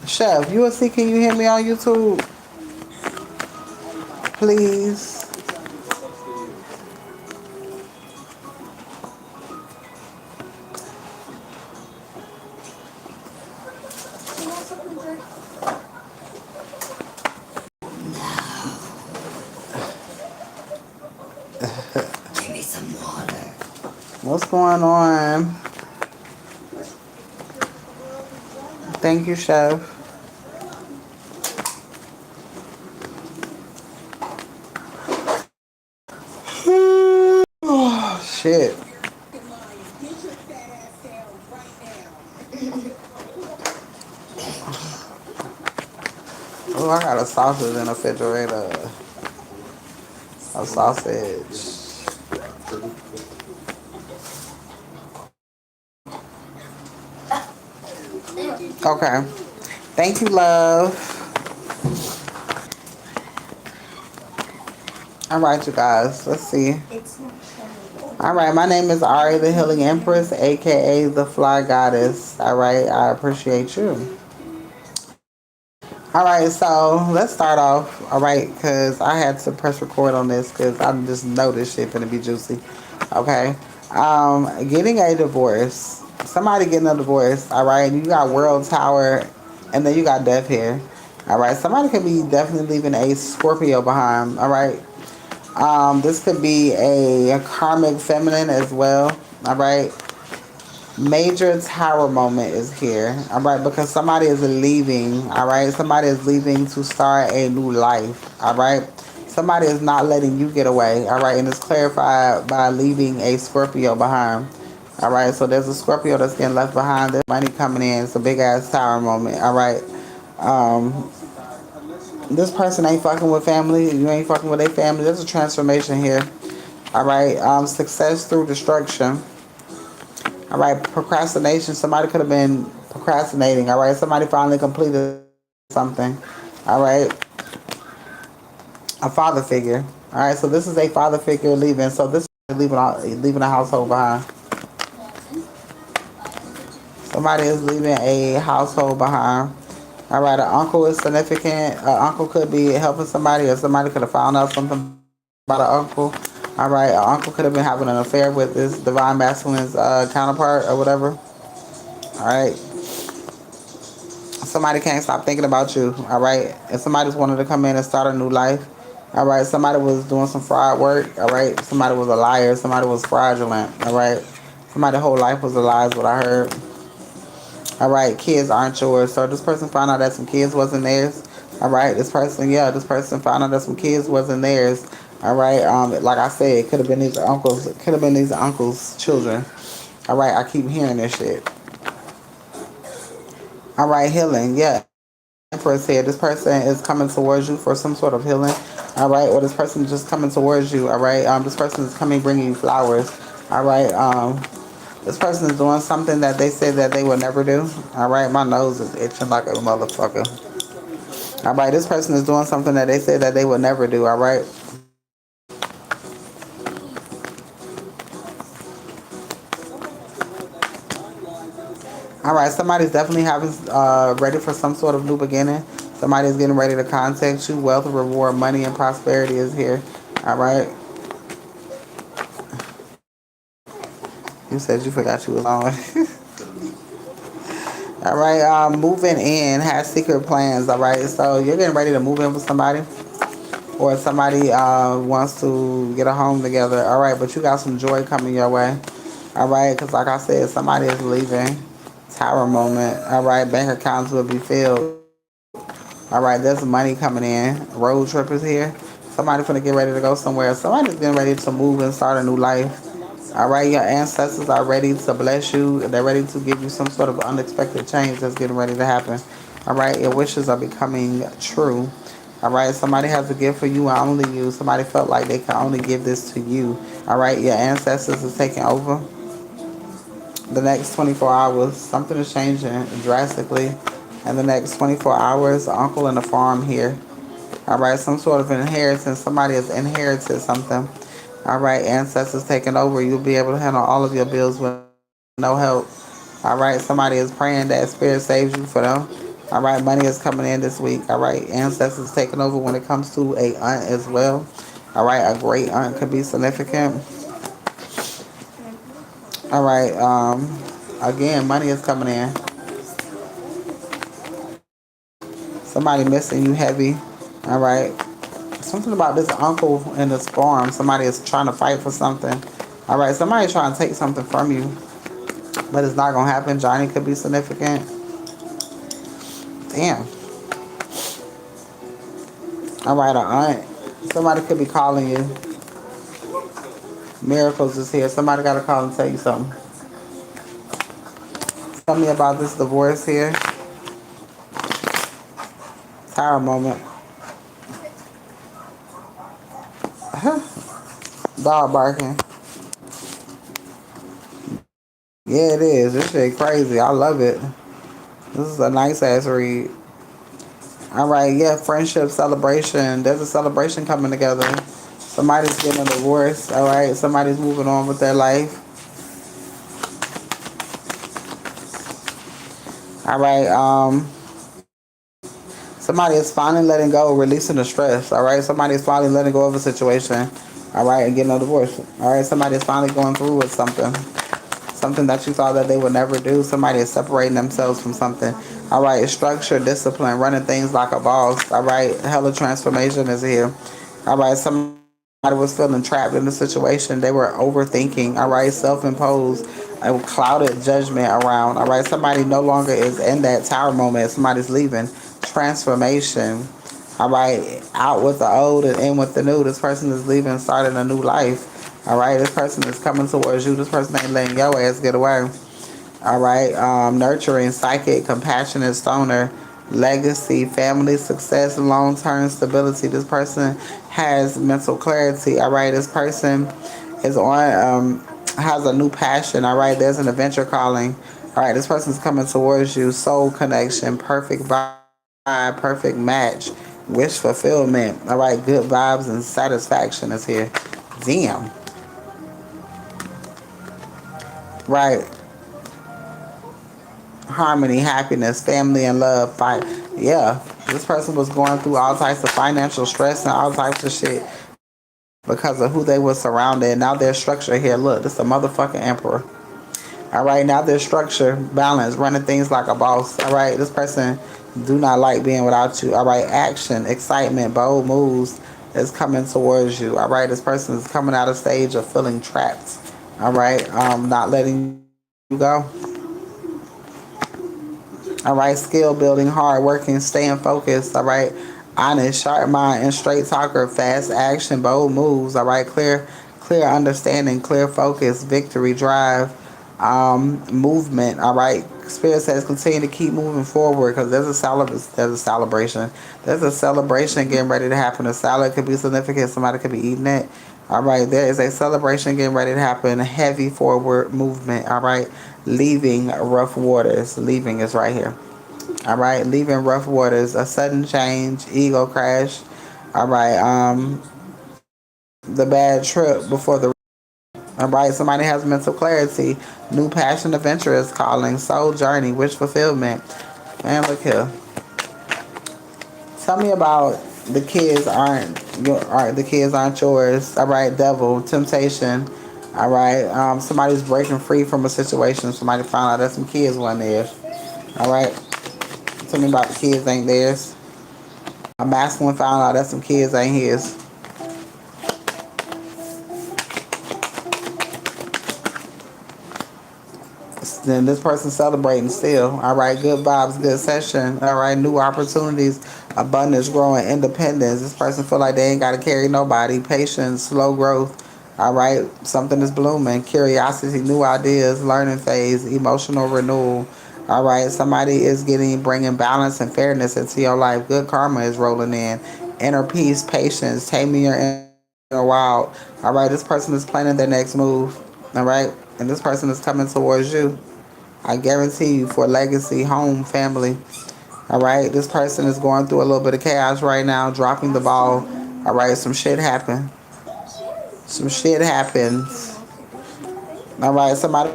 Chef, you will see, can you hear me on YouTube? Please. What's going on? Thank you, Chef. Oh, shit. Oh, I got a sausage in the refrigerator. A sausage. Okay. Thank you, love. All right, you guys. Let's see. All right, my name is Ari, the Healing Empress, aka the Fly Goddess. All right, I appreciate you. All right, so let's start off. All right, because I had to press record on this because I just know this shit gonna be juicy. Okay, getting a divorce. Somebody getting a divorce. All right, you got World Tower, and then you got Death here. All right, somebody could be definitely leaving a Scorpio behind. All right, this could be a karmic feminine as well. All right, major tower moment is here. All right, because somebody is leaving. All right, somebody is leaving to start a new life. All right, somebody is not letting you get away. All right, and it's clarified by leaving a Scorpio behind. All right, so there's a Scorpio that's getting left behind. There's money coming in. It's a big ass tower moment. All right, um, this person ain't fucking with family. You ain't fucking with their family. There's a transformation here. All right, success through destruction. All right, procrastination. Somebody could have been procrastinating. All right, somebody finally completed something. All right, a father figure. All right, so this is a father figure leaving. So this is leaving a household behind. Somebody is leaving a household behind. All right, an uncle is significant. An uncle could be helping somebody, or somebody could have found out something about an uncle. All right, an uncle could have been having an affair with this divine masculine's counterpart or whatever. All right, somebody can't stop thinking about you. All right, and somebody just wanted to come in and start a new life. All right, somebody was doing some fraud work. All right, somebody was a liar. Somebody was fraudulent. All right, somebody's whole life was a lie is what I heard. All right, kids aren't yours. So this person found out that some kids wasn't theirs. All right, this person found out that some kids wasn't theirs. All right, like I said, it could have been these uncles. It could have been these uncles' children. All right, I keep hearing this shit. All right, healing. Yeah, Empress here. This person is coming towards you for some sort of healing. All right, or this person is just coming towards you. All right, this person is coming bringing you flowers. All right, this person is doing something that they said that they would never do. All right, my nose is itching like a motherfucker. All right, this person is doing something that they said that they would never do. All right. All right, somebody's definitely having ready for some sort of new beginning. Somebody's getting ready to contact you. Wealth, reward, money, and prosperity is here. All right. You said you forgot you was on. All right. Moving in has secret plans. All right. So you're getting ready to move in with somebody, or somebody wants to get a home together. All right, but you got some joy coming your way. All right, because like I said, somebody is leaving. Tower moment. All right, bank accounts will be filled. All right, there's money coming in. Road trip is here. Somebody finna get ready to go somewhere. Somebody's getting ready to move and start a new life. All right, your ancestors are ready to bless you. They're ready to give you some sort of unexpected change that's getting ready to happen. All right, your wishes are becoming true. All right, somebody has a gift for you and only you. Somebody felt like they can only give this to you. All right, your ancestors is taking over the next 24 hours. Something is changing drastically in the next 24 hours. Uncle in the farm here. All right, some sort of inheritance. Somebody has inherited something. All right, ancestors taking over. You'll be able to handle all of your bills with no help. All right, somebody is praying that spirit saves you for them. All right, money is coming in this week. All right, ancestors taking over when it comes to a aunt as well. All right, a great aunt could be significant. All right, again, money is coming in. Somebody missing you heavy. All right, something about this uncle in this farm. Somebody is trying to fight for something. All right, somebody trying to take something from you, but it's not gonna happen. Johnny could be significant. Damn. All right, an aunt. Somebody could be calling you. Miracles is here. Somebody got to call and tell you something. Tell me about this divorce here. Tower moment. Dog barking. Yeah, it is. This shit crazy. I love it. This is a nice ass read. All right, yeah, friendship celebration. There's a celebration coming together. Somebody's getting a divorce. All right, somebody's moving on with their life. All right, somebody is finally letting go, releasing the stress. All right, somebody is finally letting go of a situation. All right, and getting a divorce. All right, somebody is finally going through with something. Something that you thought that they would never do. Somebody is separating themselves from something. All right, structure, discipline, running things like a boss. All right, hella transformation is here. All right, somebody was feeling trapped in the situation. They were overthinking. All right, self-imposed, a clouded judgment around. All right, somebody no longer is in that tower moment. Somebody's leaving. Transformation. All right, out with the old and in with the new. This person is leaving, starting a new life. All right, this person is coming towards you. This person ain't letting your ass get away. All right, nurturing, psychic, compassionate, stoner, legacy, family success, long-term stability. This person has mental clarity. All right, this person is on, has a new passion. All right, there's an adventure calling. All right, this person's coming towards you. Soul connection, perfect vibe, perfect match, wish fulfillment. All right, good vibes and satisfaction is here. Damn. Right. Harmony, happiness, family, and love. Fight. Yeah. This person was going through all types of financial stress and all types of shit because of who they were surrounded. Now their structure here. Look, this is a motherfucking emperor. All right. Now their structure, balance, running things like a boss. All right. This person do not like being without you. All right. Action, excitement, bold moves is coming towards you. All right. This person is coming out of stage of feeling trapped. All right. Not letting you go. All right, skill building, hard working, staying focused. All right, honest, sharp mind, and straight talker, fast action, bold moves. All right, clear understanding, clear focus, victory, drive, movement. All right, Spirit says continue to keep moving forward because there's a celebration. There's a celebration getting ready to happen. A salad could be significant. Somebody could be eating it. All right, there is a celebration getting ready to happen. A heavy forward movement. All right, leaving rough waters. Leaving is right here. All right, leaving rough waters. A sudden change. Ego crash. All right, the bad trip before the. All right, somebody has mental clarity. New passion, adventure is calling. Soul journey, wish fulfillment. Man, look here. Tell me about the kids aren't yours. All right, devil, temptation. All right, somebody's breaking free from a situation. Somebody found out that some kids weren't theirs. All right, tell me about the kids ain't theirs. A masculine found out that some kids ain't his. Then this person celebrating still. All right, good vibes, good session. All right, new opportunities, abundance, growing, independence. This person feel like they ain't got to carry nobody. Patience, slow growth. All right, something is blooming. Curiosity, new ideas, learning phase, emotional renewal. All right, somebody is bringing balance and fairness into your life. Good karma is rolling in. Inner peace, patience, taming your inner wild. All right, this person is planning their next move. All right, and this person is coming towards you. I guarantee you for legacy, home, family. All right, this person is going through a little bit of chaos right now, dropping the ball. All right, some shit happened. Some shit happens. All right, somebody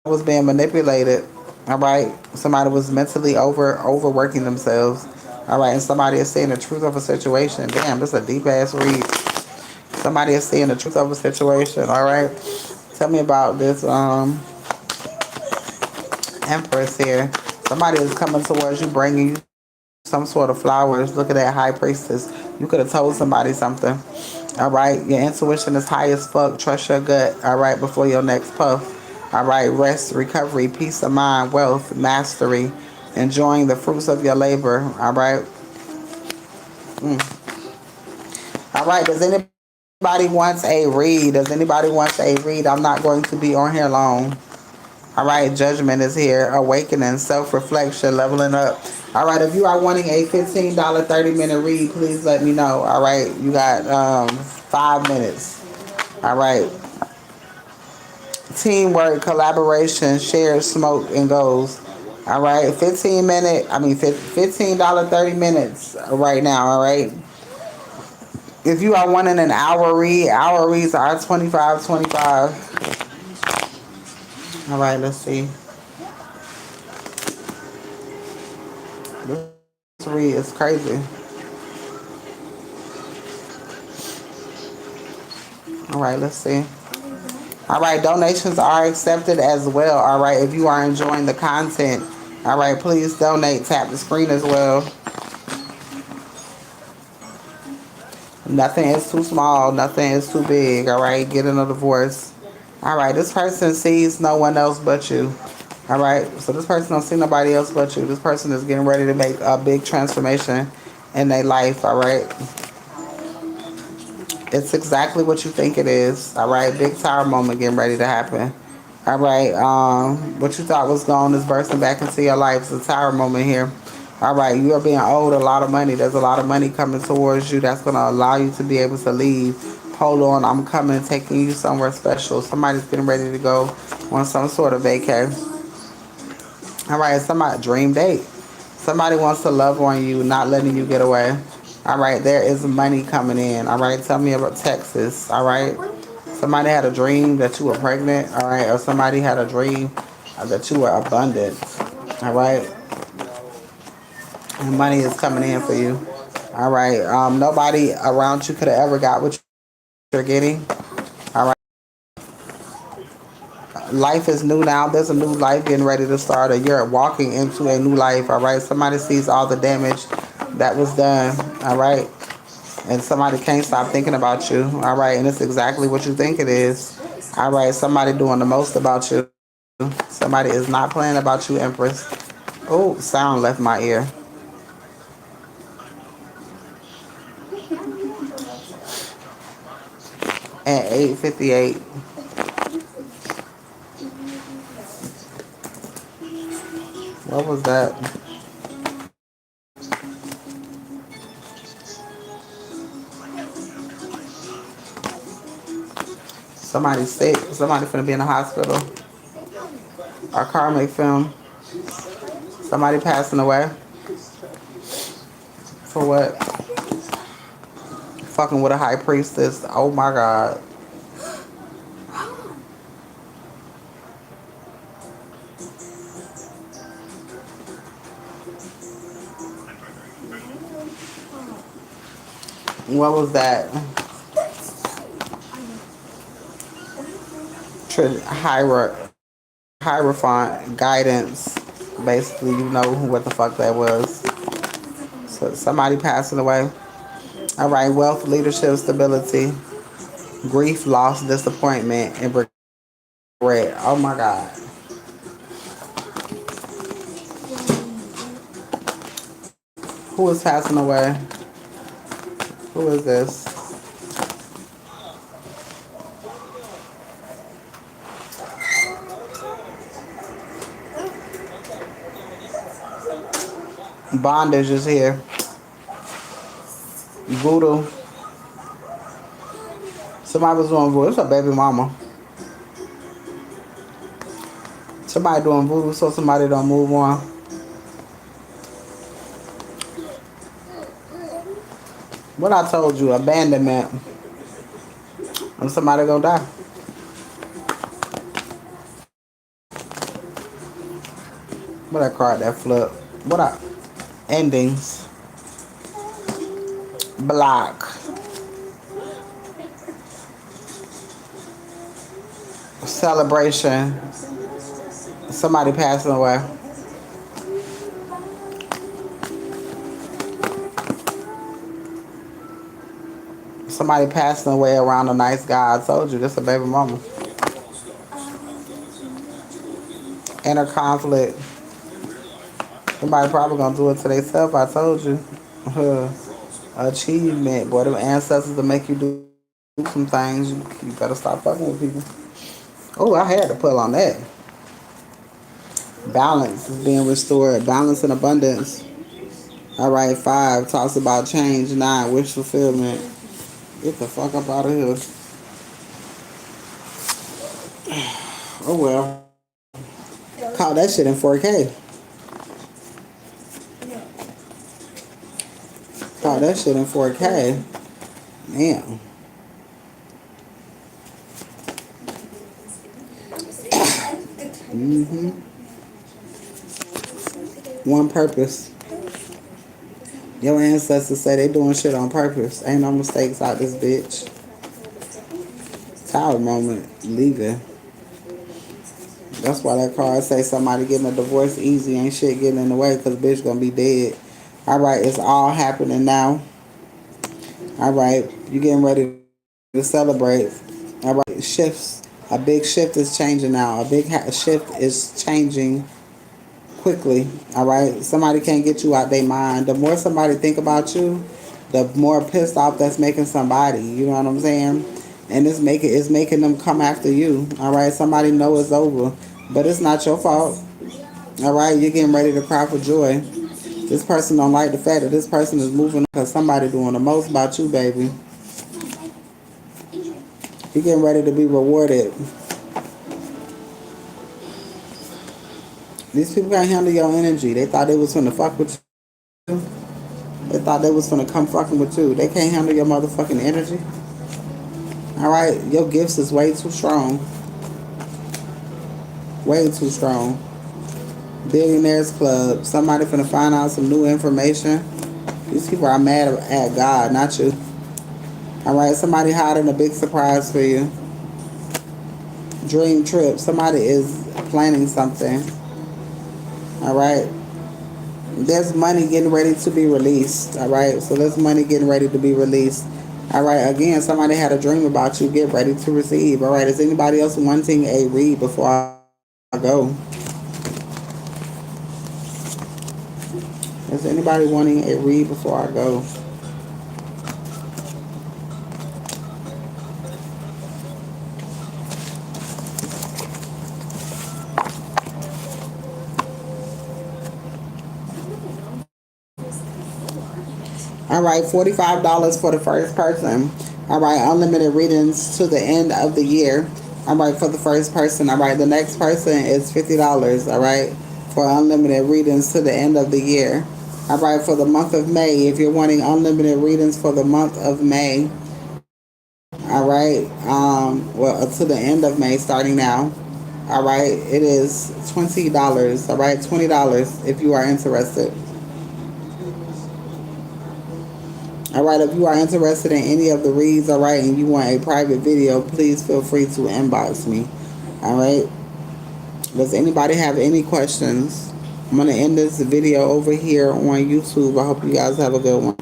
was being manipulated. All right. Somebody was mentally overworking themselves. All right, and somebody is saying the truth of a situation. Damn, this is a deep ass read. Somebody is saying the truth of a situation. All right. Tell me about this Empress here. Somebody is coming towards you, bringing you some sort of flowers. Look at that high priestess. You could have told somebody something. All right. Your intuition is high as fuck. Trust your gut. All right. Before your next puff. All right. Rest, recovery, peace of mind, wealth, mastery, enjoying the fruits of your labor. All right. All right. Does anybody wants a read? Does anybody wants a read? I'm not going to be on here long. All right, judgment is here. Awakening, self-reflection, leveling up. All right, if you are wanting a $15 30-minute read, please let me know. All right, you got 5 minutes. All right, teamwork, collaboration, share, smoke, and goes. All right, 15 minute. I mean, $15 30 minutes right now. All right. If you are wanting an hour read, hour reads are 25. All right, let's see. This read is crazy. All right, let's see. All right, donations are accepted as well. All right, if you are enjoying the content, all right, please donate. Tap the screen as well. Nothing is too small. Nothing is too big. All right, get a divorce. All right, this person sees no one else but you. All right, so this person don't see nobody else but you. This person is getting ready to make a big transformation in their life. All right, it's exactly what you think it is. All right, big tower moment getting ready to happen. All right, what you thought was gone is bursting back into your life. It's a tower moment here. All right, you are being owed a lot of money. There's a lot of money coming towards you that's going to allow you to be able to leave. Hold on, I'm coming, taking you somewhere special. Somebody's getting ready to go on some sort of vacay. All right, somebody dream date. Somebody wants to love on you, not letting you get away. All right, there is money coming in. All right, tell me about Texas. All right, somebody had a dream that you were pregnant. All right, or somebody had a dream that you were abundant. All right, and money is coming in for you. All right, nobody around you could have ever got what you're getting. All right, life is new now. There's a new life getting ready to start, or you're walking into a new life. All right, somebody sees all the damage that was done. All right, and somebody can't stop thinking about you. All right, and it's exactly what you think it is. All right, somebody doing the most about you. Somebody is not playing about you, Empress. Oh, sound left my ear. At 8:58, what was that? Somebody sick. Somebody finna be in the hospital. Our karmic film. Somebody passing away. For what? Fucking with a high priestess. Oh my god. What was that? Hierophant guidance. Basically, you know what the fuck that was. So somebody passing away. All right, wealth, leadership, stability, grief, loss, disappointment, and regret. Oh my god. Who is passing away? Who is this? Bondage is here. Voodoo. Somebody was doing voodoo. It's a baby mama. Somebody doing voodoo so somebody don't move on. What I told you, abandonment. And somebody gonna die. What I card that flip? What I endings? Block. Celebration. Somebody passing away. Somebody passing away around a nice guy. I told you this a baby mama. Inner conflict. Somebody probably gonna do it to themselves. I told you. Achievement. Boy, them ancestors to make you do some things. You better stop fucking with people. Oh, I had to pull on that. Balance is being restored. Balance and abundance. All right, 5 talks about change. 9, wish fulfillment. Get the fuck up out of here. Oh well. Call that shit in 4K. Call that shit in 4K. Damn. One purpose. Your ancestors say they doing shit on purpose. Ain't no mistakes out this bitch. Tower moment. Leaving. That's why that card say somebody getting a divorce easy. Ain't shit getting in the way because bitch gonna be dead. Alright, it's all happening now. Alright, you getting ready to celebrate. Alright, shifts. A big shift is changing now. A big shift is changing quickly. Alright, somebody can't get you out their mind. The more somebody think about you, the more pissed off that's making somebody. You know what I'm saying? And it's making them come after you. Alright, somebody know it's over. But it's not your fault. Alright, you're getting ready to cry for joy. This person don't like the fact that this person is moving because somebody doing the most about you, baby. You're getting ready to be rewarded. These people can't handle your energy. They thought they was finna fuck with you. They thought they was finna come fucking with you. They can't handle your motherfucking energy. Alright, your gifts is way too strong. Way too strong. Billionaires Club. Somebody finna find out some new information. These people are mad at God, not you. Alright, somebody hiding a big surprise for you. Dream trip. Somebody is planning something. Alright. There's money getting ready to be released. Alright, so there's money getting ready to be released. Alright, again, somebody had a dream about you. Get ready to receive. Alright, is anybody else wanting a read before I go? Is anybody wanting a read before I go? All right, $45 for the first person. All right, unlimited readings to the end of the year. All right, for the first person. All right, the next person is $50. All right, for unlimited readings to the end of the year. All right, for the month of May, if you're wanting unlimited readings for the month of May. All right, well, to the end of May, starting now. All right, it is $20. All right, $20 if you are interested. Alright, if you are interested in any of the reads, alright, and you want a private video, please feel free to inbox me. Alright? Does anybody have any questions? I'm going to end this video over here on YouTube. I hope you guys have a good one.